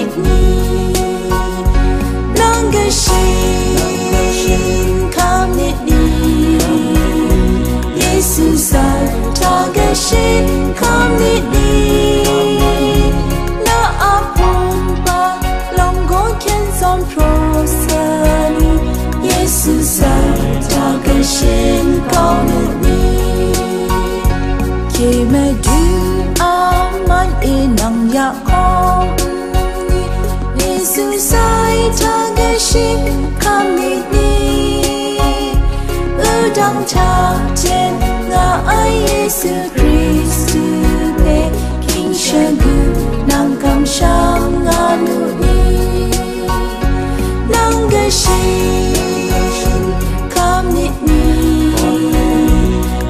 nít ni nang cái xin kham nít ni Giêsu sai ta cái xin kham nít ni na apun pa lòng có khen son prosani Giêsu sai ta cái xin cao nít ni khi mẹ du aman inang ya con Giêsu sai ta cái xin kham nít ni ở đằng cha trên ngài Giêsu Christu pe king shagu nang kam sham nganu ni nang cái xin kham nít ni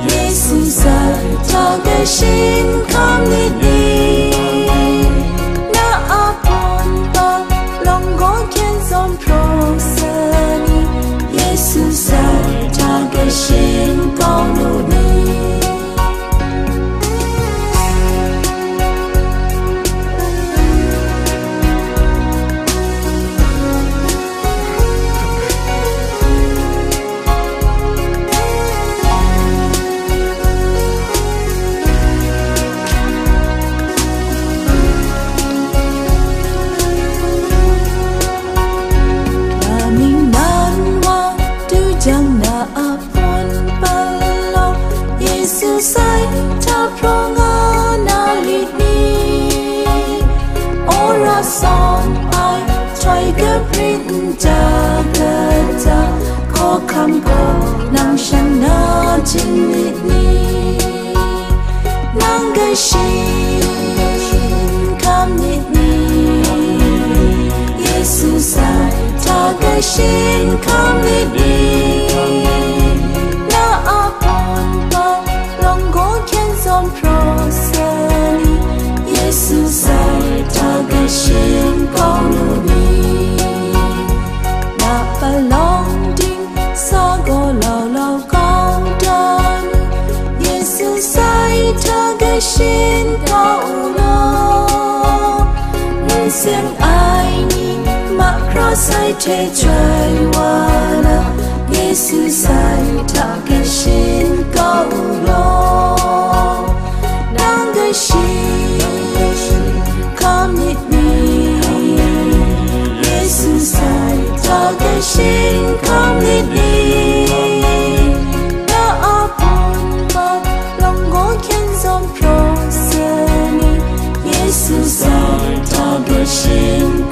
Giêsu sai ta cái xin kham nít ni na apon pa lòng có khen son prosani Giêsu sai ta cái xin cao nụ ni Jangan na apon palo Yesus sai ta pronga na litni ora son ai try ke prin jaga ta ko kam ko nang shan na chin litni nang ga shin kam litni Yesus sai ta ga shin kam litni na apon pa lòng có khen son prosani Yesu sai ta ga xin cao nụ ni na pa long ding sa go lao lao cao dan Yesu sai ta ga xin cao lo người xem ai ni ma cross sai che trời wala Giêsu sai ta cái xin cao lo nang cái xin kham nít ni Giêsu sai ta cái xin kham nít ni na apon pa lòng có khen son prosani Giêsu sai ta cái xin